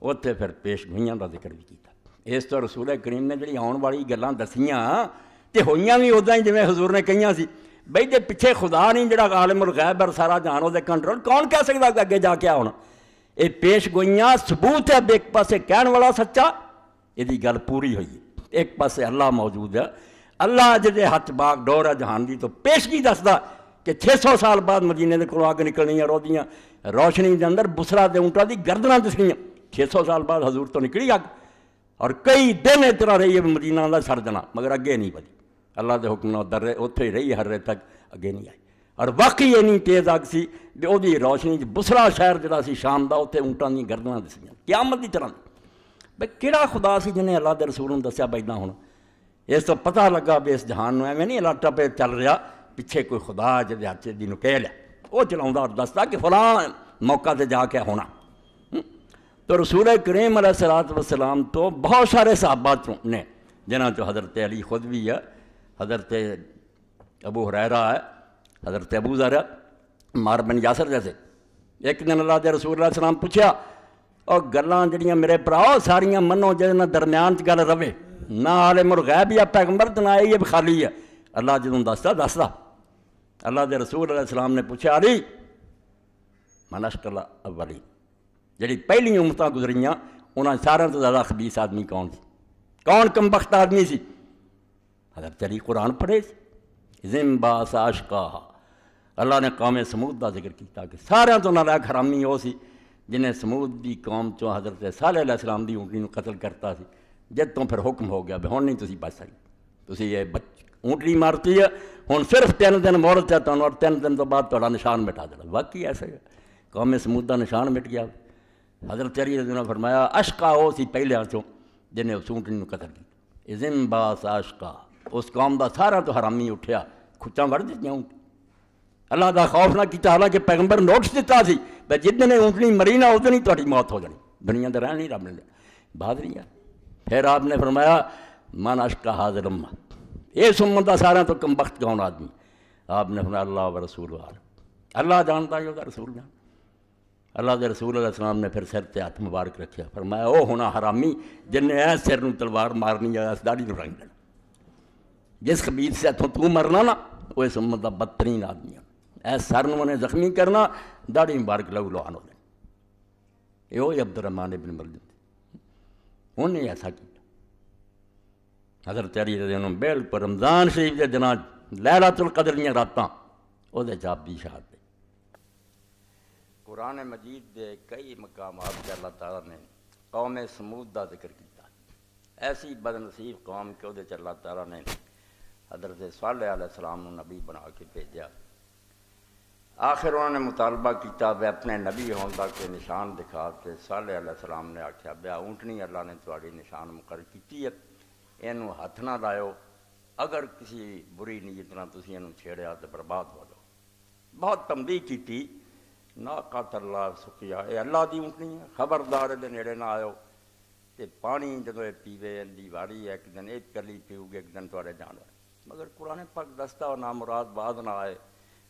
اتنے پھر پیش گوئیاں کا ذکر بھی کیا. اس تو رسول کریم نے جڑی آن والی گلاں دسیاں تے ہوئیاں بھی ادا ہی جویں حضور نے کہیاں سی. بھئی جے پیچھے خدا نہیں جڑا عالم الغیب اور سارا جہان دے کنٹرول، کون کہہ سکتا کہ اگے جا کے ہونا؟ یہ پیش گوئیاں ثبوت ہے. ایک پاسے کہن والا سچا، یہ گل پوری ہوئی ہے. ایک پاسے اللہ موجود ہے، اللہ جدے ہاتھ باغ ڈور ہے جہان دی، تو پیشگی دسدا کہ 600 سال بعد مدینے دے کولوں اگ نکلنی ہے، روزیاں روشنی دے اندر بسرا دے اونٹاں دی گردناں دسنیاں. 600 سال بعد حضور تو نکلی اگ، اور کئی دن اس طرح رہی ہے مدینہ دا سر جنا، مگر اگے نہیں بدھی. اللہ دے حکم نال درے اتھے ہی رہی ہر رے تک، اگے نہیں آئی. اور واقعی اینی تیز اگ سی کہ وہ روشنی بسرا شہر جڑا سی شام دا، اتنے اونٹاں دی گردناں دسیاں قیامت دی طرح. بھئی کہڑا خدا سی جنہیں اللہ دے رسول نے دسیا بھائی نہ ہونا؟ اس تو پتہ لگا بھی اس جہان میں ایویں نہیں اللہ ٹپے چل رہا، پیچھے کوئی خدا جدے ہاتھ دی نکیل ہے وہ چلاؤں اور دستا کہ فلاں موقع تے جا کے ہونا. تو رسول کریم علیہ الصلوۃ والسلام تو بہت سارے صحابہ نے، جنہاں چو حضرت علی خود بھی ہے، حضرت ابو ہریرہ ہے، حضرت ابو ذر ہے، عمار بن یاسر جیسے. ایک دن اللہ دے رسول علیہ السلام پوچھا، اور گلاں جڑیاں میرے بھراؤ ساریاں منو جہاں درمیان چ گل رہے، نہ عالم الغیب یا پیغمبر تے نہ یہ بھی خالی ہے. اللہ جدوں دسدا اللہ دے رسول علیہ السلام نے پوچھا، علی من اشقل الاولین، جڑی پہلی امتاں گزریاں انہاں سارے تو زیادہ خبیث آدمی کون سی؟ کون کمبخت آدمی سی؟ حضرت علی قرآن پڑھے سی. ذم باس اشقاہا، اللہ نے قوم سمود کا ذکر کیا کہ سارے تو نالائق حرامی وہ سی جنہیں سمود دی قوم چوں حضرت صالح علیہ السلام دی اونٹنی قتل کرتا سی. جد تو پھر حکم ہو گیا بھی ہن نہیں تسی بچ سکتے، تسی یہ اونٹنی مارتی ہے، ہن صرف 3 دن مہلت ہے تمہیں، اور 3 دن تو بعد تہاڈا نشان مٹا دینا. واقعی ایسا ہے، قوم سمود کا نشان مٹ گیا. حضرت علی رضی اللہ عنہ نے فرمایا اشقا وہ سی پہلے چوں جنہیں اس اونٹنی قتل کیا. ذم باس اشقا، اس قوم دا سارا تو حرامی اٹھیا، کھچاں وڑ دتیاں اونٹ. اللہ دا خوف نہ کیتا، حالانکہ پیغمبر نوٹس دیتا سی بھائی جدنے اونٹنی مری نہ اس دن ہی تہاڈی موت ہو جانی، دنیا دے رہن نہیں رب نے بہادری ہے. پھر آپ نے فرمایا من اشقا حاضر امہ، اس امت دا سارا تو کمبخت کون آدمی؟ آپ نے فرمایا اللہ و رسول عالم، اللہ جانتا ہے وہ رسول جان. اللہ دے رسول علیہ السلام نے پھر سر تے ہاتھ مبارک رکھیا، فرمایا او ہونا حرامی جن نے ایس سر نو تلوار مارنی ہے، اس داڑھی نو رنگ دینا. جس خبیث سے ہتھوں تو مرنا نا، وہ اس امت دا بدترین آدمی ہے. ایس سر نو نے زخمی کرنا، داڑھی مبارک لہو لعان ہو جائے. یہ وہی عبد الرحمن ابن ملجم انہوں نے ایسا کیا. حضرت علی رضی اللہ عنہ بالکل رمضان شریف کے دنوں لیلۃ القدر دیاں راتاں وہ آپ دی شہادت. قرآن مجید دے کئی مقامات کے اللہ تعالیٰ نے قوم سمود دا ذکر کیا. ایسی بد نصیب قوم کہ وہ اللہ تعالیٰ نے حضرت صالح علیہ السلام نے نبی بنا کے بھیجا. آخر انہوں نے مطالبہ کیا بے اپنے نبی ہون دا کے نشان دکھا کے. صالح علیہ السلام نے آخیا بیا اونٹنی اللہ نے تھوڑی نشان مقرر کی ہے، اینو ہاتھ نہ لائیو، اگر کسی بری نیت نہ تسی اینو چھیڑیا تو برباد ہو جاؤ. بہت تنبیہ کی، ناقۃ اللہ سقیا، اے اللہ دی اونٹنی ہے، خبردار دے نیڑے نہ آئیو. تے پانی جدو یہ پیوے اندی واری ہے، ایک دن ایک کلی پیو گے، ایک دن تھوڑے جانا. مگر قرآن پاک دستا اور نامراد بعد نہ آئے.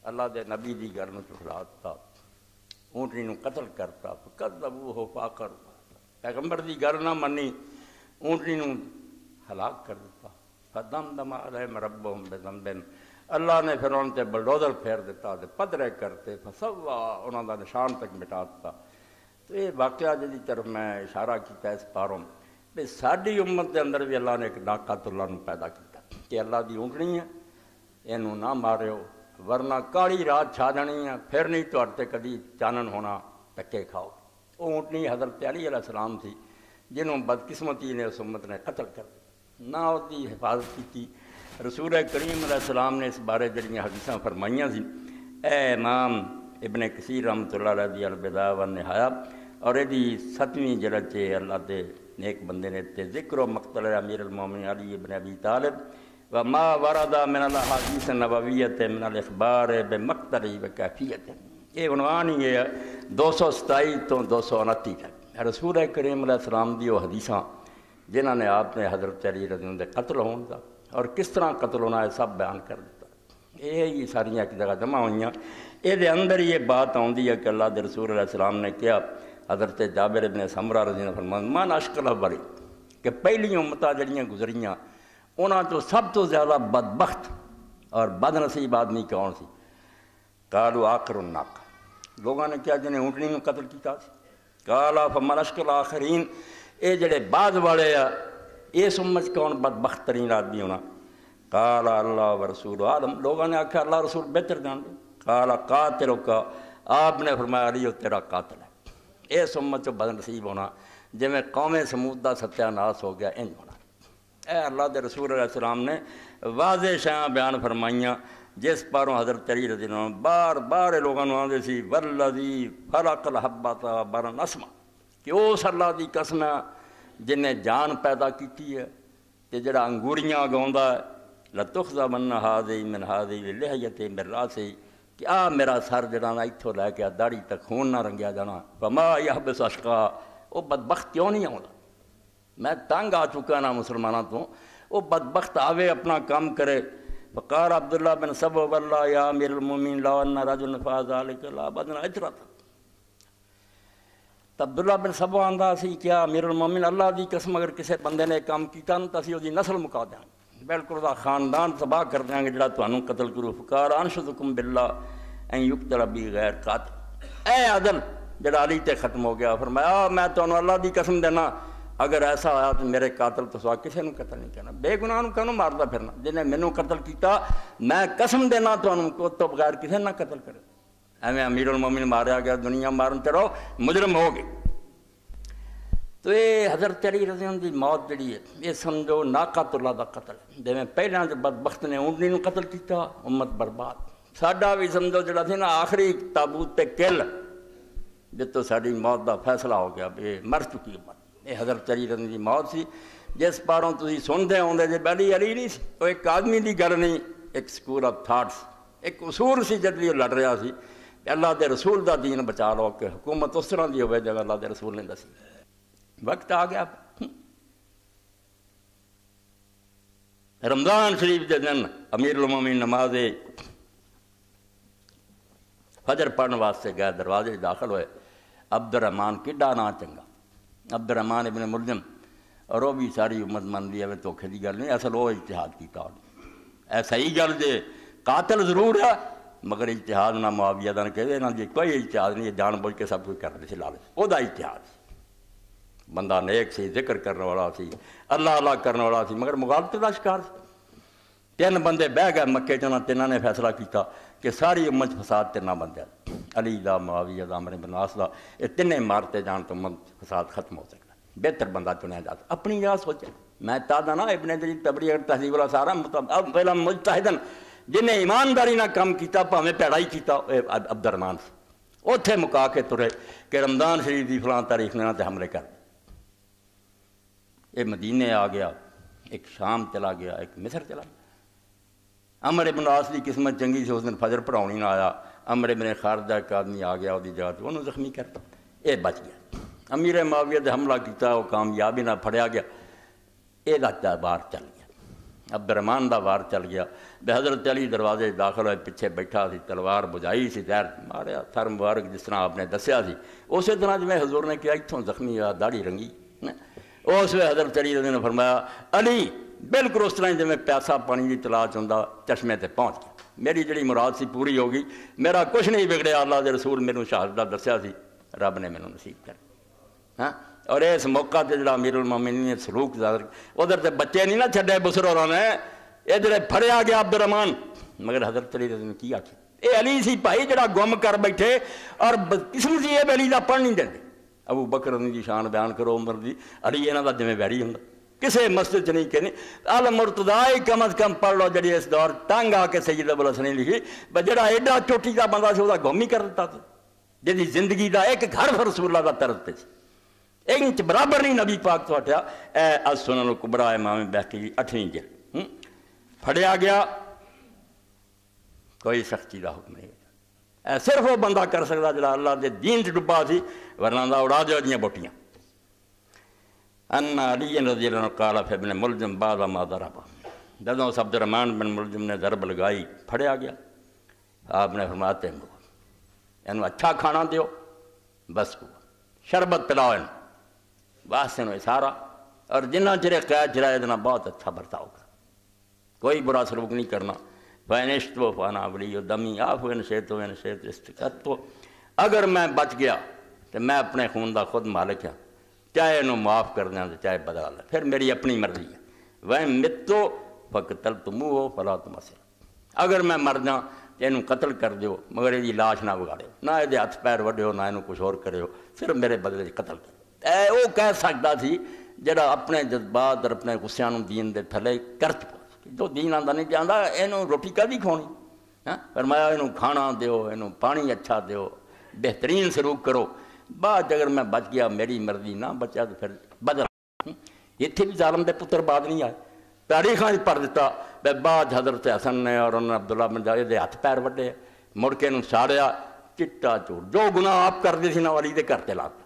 اللہ دے نبی دی گل نو ٹھکراتا، اونٹنی نو قتل کرتا. کذبوہ فعقر، پیغمبر دی گل نہ منی، اونٹنی نو ہلاک کر دیتا. فدمدم علیہم ربہم بذنب، اللہ نے پھر ان تے بلڈوزر پھیر دیتا، پدرے کرتے، فسوا انہوں دا نشان تک مٹا دیتا. تو یہ واقعہ جدی طرف میں اشارہ کیا اس پاروں کہ ساری امت کے اندر بھی اللہ نے ایک ناقۃ اللہ پیدا کیا کہ اللہ دی اونٹنی ہے، اینو نہ ماریو ورنہ کالی رات چھا جانی ہے، پھر نہیں تو کدی چانن ہونا، ٹکے کھاؤ. وہ اونٹنی حضرت علی علیہ السلام تھی جنہوں بدقسمتی نے اس امت نے قتل کر نہ اس کی حفاظت کی. رسول کریم علیہ السلام نے اس بارے جڑیاں حدیثاں فرمائیاں سی. اے امام ابن کثیر رحمۃ اللہ علیہ دی البدایہ والنہایہ اور یہ 7ویں جلد چ اللہ دے نیک بندے نے تے ذکر و مقتل امیر المومنین علی ابن ابی طالب وما ورد من الاحادیث النبویۃ من الاخبار بمقتل وکیفیت. یہ عنوان ہی ہے 227 تو 229 تک. رسول کریم علیہ السلام دی وہ حدیثاں جنہوں نے آپ نے حضرت علی رضی اللہ عنہ دے قتل ہون دا اور کس طرح قتل ہونا ہے سب بیان کر دیتا. یہ ساریاں ایک جگہ جمع ہوئیاں. یہ اندر یہ بات آتی ہے کہ اللہ دے رسول علیہ السلام نے کیا حضرت جابر بن سمرہ رضی اللہ عنہ فرماتے من اشکل بری کہ پہلی امتاں جڑیاں گزریاں انہاں تو سب تو زیادہ بدبخت اور بد نصیب آدمی کون سی؟ قالوا آخر الناقہ، لوگوں نے کیا جنہیں اونٹنی میں قتل کیتا سی؟ قالا فمن اشکل آخرین، اے جڑے بعد والے آ اس امت کون بدبخت ترین آدمی ہونا؟ قالا اللہ و رسول عالم، لوگوں نے آکھا اللہ رسول بہتر جان دے۔ قالا قاتلک، آپ نے فرمایا علی تیرا قاتل ہے۔ اس امت جو بد نصیب ہونا جی میں قوم سمود دا ستیہ ناس ہو گیا انج ہونا۔ اے اللہ دے رسول علیہ السلام نے واضح شاہ بیان فرمائیاں جس پاروں حضرت علی رضی اللہ عنہ بار بار لوگوں نے آندے سی والذی فرق الحبۃ برن اسما، کہ اس اللہ دی قسم ہے جن نے جان پیدا کیتی ہے تے جڑا انگوریاں گاوندا ہے لتخذبن ھذہ من ھذہ لحیۃ من راسہ، کہ آ میرا سر جڑا نا اتھوں لے کے داڑھی تک خون نہ رنگیا جانا۔ فما یحبس اشقا، وہ بدبخت کیوں نہیں آوندا؟ میں تنگ آ چکا نا مسلمانوں تو، وہ بدبخت آوے اپنا کام کرے۔ فقال عبداللہ بن سبع واللہ یا امیر المومنین لو ان رجلا فعل ذلک لابدنا اجرۃ، تو عبداللہ بن سبع آندا سی کیا امیر المومنین اللہ دی قسم اگر کسی بندے نے کام کیتا نا تو اسی دی نسل مکا دیاں گے، بالکل دا خاندان تباہ کر دیاں گے جڑا تانوں قتل کرو۔ فقال انشدکم باللہ ان یقتل بی غیر قاتل، اے عدل جڑا علی تے ختم ہو گیا، فرمایا میں تانوں اللہ دی قسم دینا اگر ایسا آیا تو میرے قاتل تو سوا کسی نے قتل نہیں کرنا، بے گناہ نوں کانوں ماردا پھرنا، جنہیں مینوں قتل کیتا میں قسم دینا تانوں کو تو بغیر کسی نہ قتل کرے۔ ایویں امیر المومنین ماریا گیا، دنیا مارن چڑھو مجرم ہو گئے۔ تو یہ حضرت علی رضی اللہ عنہ دی موت جڑی ہے یہ سمجھو ناقۃ اللہ دا قتل، جویں پہلاں جو بدبخت نے اونٹنی نوں قتل کیتا امت برباد، ساڈا بھی سمجھو جڑا سی نا آخری تابوت تے کل جتوں ساڈی موت دا فیصلہ ہو گیا بھی مر چکی امت۔ یہ حضرت علی رضی اللہ عنہ دی موت سی جس پاروں تسی سندے آندے جے علی علی نہیں سی، وہ ایک آدمی دی گل نہیں، ایک سکول آف تھاٹس، ایک اصول سی جد لڑ رہا سی کہ اللہ دے رسول دا دین بچا لو، کہ حکومت اس طرح دی ہوئے جب اللہ دے رسول نے دسی۔ وقت آ گیا رمضان شریف دے دن امیر المومنین نماز فجر پڑھنے واسطے گئے، دروازے داخل ہوئے، عبد الرحمن کڈا نا چنگا، عبد الرحمن ابن ملجم، اور وہ بھی ساری امت من لی ہے دھوکھے دی گل نہیں، اصل وہ اجتہاد کیتا اے صحیح گل جے قاتل ضرور ہے مگر اجتہاد نہ معاویہ دا نہ کہے نہ جی کوئی اجتہاد نہیں، جان بوجھ کے سب کچھ کر رہے سی لالچ، وہ دا اجتہاد سی، بندہ نیک سی، ذکر کرنے والا سی، اللہ اللہ کرنے والا سی، مگر مغالطے دا شکار سی۔ تین بندے بہ گئے مکے چ، تینوں نے فیصلہ کیتا کہ ساری امت فساد تے نہ بن جائے، علی دا، معاویہ دا، عمرو بن عاص دا، یہ تینے مارتے جان تو امت فساد ختم ہو سکتا، بہتر بندہ چنیا جاتا۔ اپنی جگہ سوچے، میں تازہ نا ابن جریر طبری اگر تہذیب والا سارا پہلا مجتہدن جنہیں ایمانداری نہ کام کیتا پاویں پیڑائی کیتا عبد الرحمن سی، اوتھے مکا کے ترے کہ رمضان شریف دی فلاں تاریخ نے تے حملے کر دے۔ یہ مدینے آ گیا، ایک شام چلا گیا، ایک مصر چلا گیا۔ عمرو بن عاص دی قسمت چنگی سی، اس دن فجر پڑھاؤنی نہ آیا، عمرو بن خارجہ ایک آدمی آ گیا وہ جگہ تو انہوں زخمی کرتا، یہ بچ گیا۔ امیر معاویہ نے حملہ کیتا، وہ کامیاب ہی نہ پھڑیا گیا، یہ وار چل گیا، عبد الرحمن دا وار چل گیا۔ بے حضرت علی دروازے داخل ہوئے، پیچھے بیٹھا سی، تلوار بجائی سی، زہر ماریا، سر مبارک جس طرح آپ نے دسیا سی اسی طرح جی حضور نے کیا، اتوں زخمی ہوا، داڑھی رنگی۔ اس وقت حضرت علی رضی اللہ عنہ نے فرمایا علی بالکل اس طرح جی میں پیاسا پانی کی تلاش ہوندا چشمے تے پہنچ گیا، میری جڑی مراد سی پوری ہو گئی، میرا کچھ نہیں بگڑیا، اللہ دے رسول میرے شہادت دسیا سی، رب نے مینوں نصیب کر۔ ہاں، اور اس موقع تے جڑا امیر المومنین نے سلوک ظاہر، ادھر تے بچے نہیں نہ چھڈے بسر ہوراں نے، ادھر پھڑیا گیا عبد الرحمن، مگر حضرت علی رضی اللہ عنہ کی آکھی، اے علی سی بھائی جڑا گم کر بیٹھے اور قسم سی یہ علی دا پڑھ نہیں دیندے۔ ابو بکر دی شان بیان کرو، عمر دی، علی انہاں دا ذمہ واری ہوندا، کسے مسجد چ نہیں کہنے المرتضی کم از کم پڑھ لو، جڑی اس دور تنگ آ کے سید ابو الحسن نے لکھی، جڑا ایڈا چوٹی دا بندہ سی وہ گم ہی کر دیتا سی، جی زندگی دا ایک گھر پر رسول اللہ دا طرز تے سی، ایک انچ برابر نہیں نبی پاک تو ہٹیا۔ اے السنن الکبریٰ امام بیہقی 8ویں جلد، پھڑیا گیا، کوئی سختی دا حکم نہیں، اے صرف وہ بندہ کر سکتا جڑا اللہ دے دین چ ڈبا سی، ورنہ دا اڑا دیو جیاں بوٹیاں۔ ان علی رضی اللہ عنہ قال فی ابن ملجم بعد ما ضرب، جدوں اس عبد الرحمن بن ملجم نے ضرب لگائی، پھڑیا گیا، آپ نے فرمایا تیمو، اینو اچھا کھانا دیو، بس کو شربت پلاؤ واسطے نو اشارہ، اور جنہ چرے قید چرائے اتنا بہت اچھا برتاؤ کر، کوئی برا سلوک نہیں کرنا۔ فَإِنِ اشْتُوَ فَأَنَا وَلِيُّ دَمِي عَفْوًا إِن شِئْتُ وَإِن شِئْتُ اسْتَكْبَرْتُ۔ اگر میں بچ گیا تو میں اپنے خون دا خود مالک ہاں، چاہے انہوں معاف کر دیں چاہے بدلا لیں، پھر میری اپنی مرضی ہے۔ وَإِن مِتُّ فَقْتَلْتُمُوهُ فَلَا تُمْسِلُوا۔ اگر میں مر جاں تو انہوں قتل کر دیو، مگر یہ لاش نہ بگاڑے، نہ یہ ہاتھ پیر وڈیو، نہ انہوں کچھ اور کرے ہو، صرف میرے بدلے قتل کرو۔ وہ کہہ سکتا تھی جڑا اپنے جذبات اور اپنے غصیاں نوں دین دے تھلے کر چکا، جو دین آندا نہیں جاندا انہوں روٹی کدی کھانی، فرمایا انہوں کھانا دیو، انہوں پانی اچھا دیو، بہترین سلوک کرو۔ بعد اگر میں بچ گیا میری مرضی، نہ بچا تو پھر بدل۔ اتنے بھی ظالم دے پتر بعد نہیں آئے، تاریخاں پڑھ دیتا بعد حضرت حسن نے اور انہوں نے عبداللہ بن جابر دے ہاتھ پیر وڈے، مڑ کے انہوں ساڑیا، چٹا چور، جو گناہ آپ کر دی سی نا والی دے کرتے لاتا۔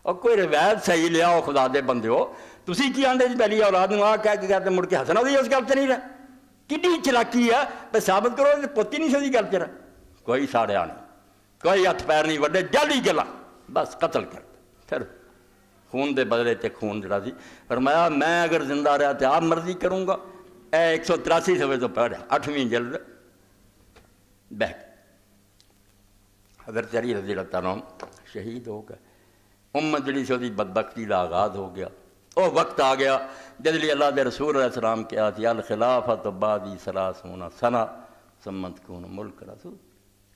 اور کوئی روایت صحیح لیا ہو خدا دے بندے ہو، تسی کی آندے جی پہلی اولاد نوں آ کہہ کے کہتے مڑ کے حسن دی اس گل تے نہیں رہے، کڈی چلاکی ہے پہ ثابت کرو کہ پوتی نہیں سی گل تے رہے۔ کوئی ساڑیا نہیں، کوئی ہاتھ پیر نہیں وڈے، جلدی گلا بس قتل کر، پھر خون دے بدلے تے خون جڑا سی۔ فرمایا میں اگر زندہ رہا تو آپ مرضی کروں گا۔ 183 صفحے تو پڑھا، 8ویں جلد بیک۔ حضرت علی رضی اللہ تعالیٰ عنہ شہید ہو گئے، امت جڑی سی وہ بدبختی کا آغاز ہو گیا۔ وہ وقت آ گیا جد لیے اللہ دے رسول علیہ السلام کہا تھی الخلافۃ بعدی 30 سنہ ثم تکون ملک رسول،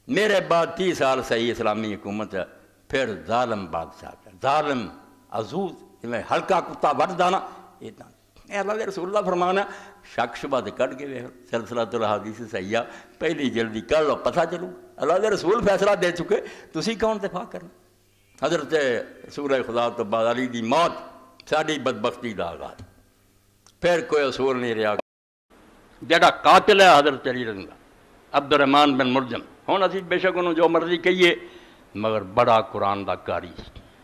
میرے بعد 30 سال صحیح اسلامی حکومت ہے، پھر ظالم بادشاہ کا، ظالم عزوز میں ہلکا کتا وڈ دانا، اے اللہ دے رسول اللہ فرمانا شک شبہ دے کٹ کے سلسلۃ الحدیث صحیحہ پہلی جلدی کر لو پتہ چلو، اللہ دے رسول فیصلہ دے چکے، تسی کون دفاع کرنا۔ حضرت سورہ خدا تو بعد علی دی موت ساری بدبختی دا آغاز، پھر کوئی اصول نہیں رہا۔ جڑا قاتل ہے حضرت علی رضی اللہ عبد الرحمن بن ملجم، ہوں اسی بے شک انہوں جو مرضی کہیے مگر بڑا قرآن دا قاری،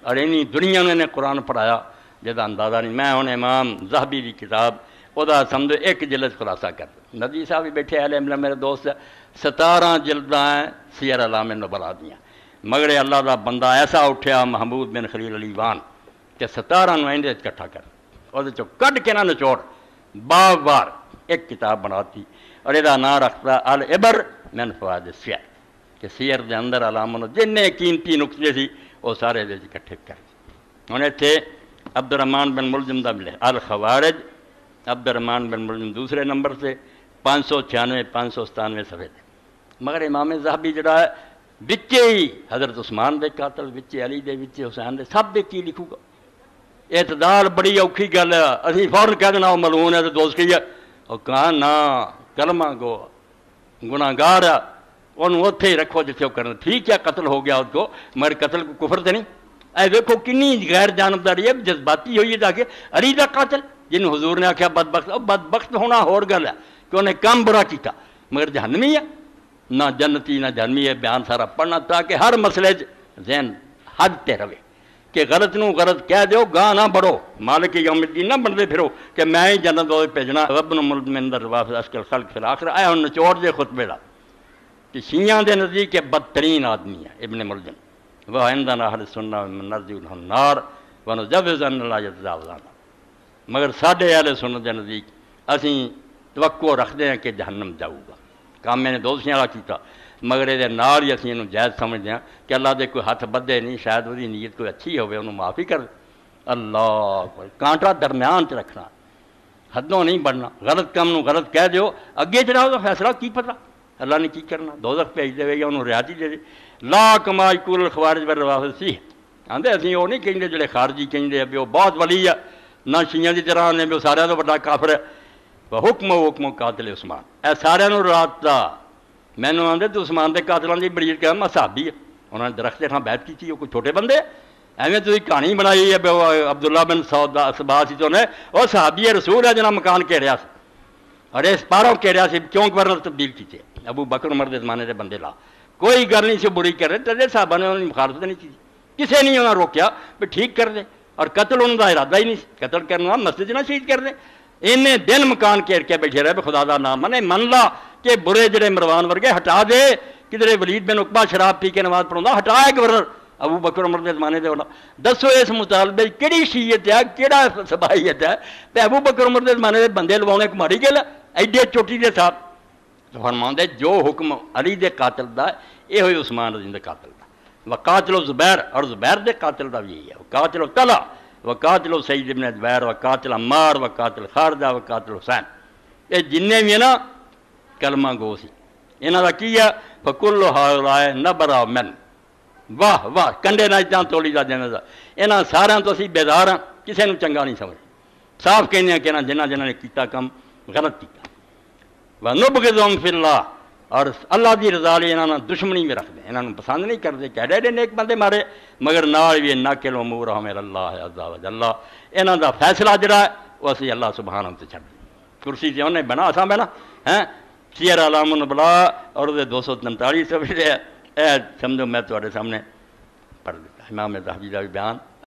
اور انہی دنیا نے قرآن پڑھایا جدا اندازہ نہیں۔ میں ہوں امام ذہبی کی کتاب وہ سمجھو ایک جلد خلاصہ کر، ندی صاحب بھی بیٹھے اہل علم میرے دوست، 17 جلداں ہیں سیر اعلام نبلاء دیاں، مگر اللہ دا بندہ ایسا اٹھیا محمود بن خلیل علی وان کہ 17 نمائندے اکٹھا کر، اور کڈ کے نہ نچوڑ بار بار ایک کتاب بناتی، اور یہ نام رکھتا العبر من فوائد السیر، کہ سیر دے اندر علامہ جننے قیمتی نقطے سی وہ سارے دے اکٹھے کر۔ انہیں تھے عبد الرحمن بن ملجم دا ملے الخوارج، عبد الرحمن بن ملجم دوسرے نمبر سے 596 597 صفحے تھے، مگر امام ذہبی جڑا ہے بچے ہی حضرت عثمان دے قاتل، بچے علی دے، بچے حسین دے، سب دے کی لکھوں گا۔ اعتدال بڑی اوکھی گل ہے، اسی فوراً کہہ دینا وہ ملعون ہے تو دوست کی ہے، اور کہاں نہ کلمہ گو گناہ گار ہے، انہوں اتھے ہی رکھو جتھے وہ کرنا، ٹھیک ہے قتل ہو گیا اس کو، مگر قتل کو کفر تے نہیں۔ اے دیکھو کنی غیر جانبداری ہے، جذباتی ہوئی ہے تاکہ علی دا قاتل جنہوں حضور نے آکھا بدبخت، اور بدبخت ہونا اور گل ہے کہ انہیں کام برا کیتا، مگر جہنمی ہے، نہ جنتی نہ جہنمی ہے، بیان سارا پڑھنا تاکہ ہر مسئلے ذہن حد تے رہے، کہ غلط نو غلط کہہ دیو، گاہ نہ بڑھو، مالک یوم الدین نہ بنتے پھرو کہ میں ہی جنت وہ بھیجنا، ربن ملد من در وافظ اشکل خلق فی الاخرہ۔ اے ہن نچوڑ دے خطبے دا کہ شیعہ دے نزدیک کے بدترین آدمی ہے ابن ملجم، وہ عندنا اہل سنہ من نرجو لہ النار ونجوز ان لا یتجاوزانا، مگر ساڈے اہل سنت دے نزدیک اسی توقع رکھتے ہیں کہ جہنم جاؤ گا، کام میں نے دوسیاں والا کیتا، مگر یہ نال ہی اسی انہوں جائز سمجھتے ہیں کہ اللہ دے کوئی ہاتھ بدے نہیں، شاید وہی نیت کوئی اچھی ہوئے انہوں معافی کر دے۔ اللہ کانٹا درمیان چ رکھنا، حدوں نہیں بڑھنا، غلط کام نو غلط کہہ دیو، اگے چڑھاؤ تو فیصلہ کی پتہ اللہ نے کی کرنا، دوزخ بھیج دے یا انہوں ریاضی دے دے۔ لا کما یقول الخوارج والروافض فیہ، آندے اسی وہ نہیں کہیں جڑے خارجی کہیں دے بھی وہ بہت ولی ہے، نہ شیعہ دی طرح نے بھی وہ سارے تو بڑا کافر ہے، حکم قاتل عثمان، اے سارے رات دا مینوں آندے تو عثمان دے قاتلاں دی بڑی کہ میں صحابی ہے، انہوں نے درخت تھاں بیعت کی وہ کوئی چھوٹے بندے ایویں تسی کہانی بنائی ہے عبداللہ بن سعود اسبا سی تو نے وہ صحابی رسول ہے جنہاں مکان گھیریا سی، اور اس پاروں گھیریا سی، کیوں گورنر تبدیل کیتے، ابو بکر عمر دے زمانے دے بندے لا، کوئی گل نہیں سی بری کر رہے، تدے صحابہ نے انہوں نے مخالفت نہیں کی، کسے نہیں انہوں نے روکیا بھی ٹھیک کر دے، اور قتل انہوں دا ارادہ ہی نہیں، قتل کرنا مسجد نہ شہید کر دے، انہیں دن مکان گھیر کے بیٹھے رہے خدا دا نام من لا کہ برے جڑے مروان ورگے ہٹا دے، کدھر ولید بن عقبہ شراب پی کے نماز پڑھاؤں ہٹا ہے گورنر، ابو بکر عمر کے زمانے دے دسو اس مطالبے کہڑی شیعت ہے کہڑا صبائیت ہے تے ابو بکر عمر کے زمانے دے بندے لواؤنے کو ماری گل ایڈے چوٹی دے صاحب تو فرماؤں جو حکم علی دے قاتل دا یہ ہوئی عثمان رضی دے قاتل دا وقاتل زبیر اور زبیر دے قاتل دا بھی یہی ہے وقاتل طلحہ وقاتل سعید بن زبیر وقاتل عمار وقاتل خارجہ وقاتل حسین یہ جننے بھی ہیں نا کلمہ گو سی انہاں دا کی ہے فکل ہؤلاء نبرا من واہ واہ کنڈے نہ اتنا تولی دا دینا دا انہاں سارا تو اسی بیدار ہاں کسے نو چنگا نہیں سمجھ صاف کہنے ہیں کہ جنہاں جنہاں نے کیتا کم غلط کیتا وَنُبْغِضُهُمْ فِي اللَّهِ اور اللہ دی رضا لئے انہاں دشمنی میں رکھ دیں انہاں پسند نہیں کرتے کہ ایڈے نیک بندے مارے مگر نال بھی ناکل امور ہمیں اللہ عز و جل انہاں دا فیصلہ جڑا ہے وہ اسی اللہ سبحانہ تے چھڈ کرسی تے انہیں بنا اساں بنا ہیں سیر علام النبلا اور 243 صفحے اے سمجھو میں تواڈے سامنے پڑھ دیتا امام ذہبی دا بھی بیان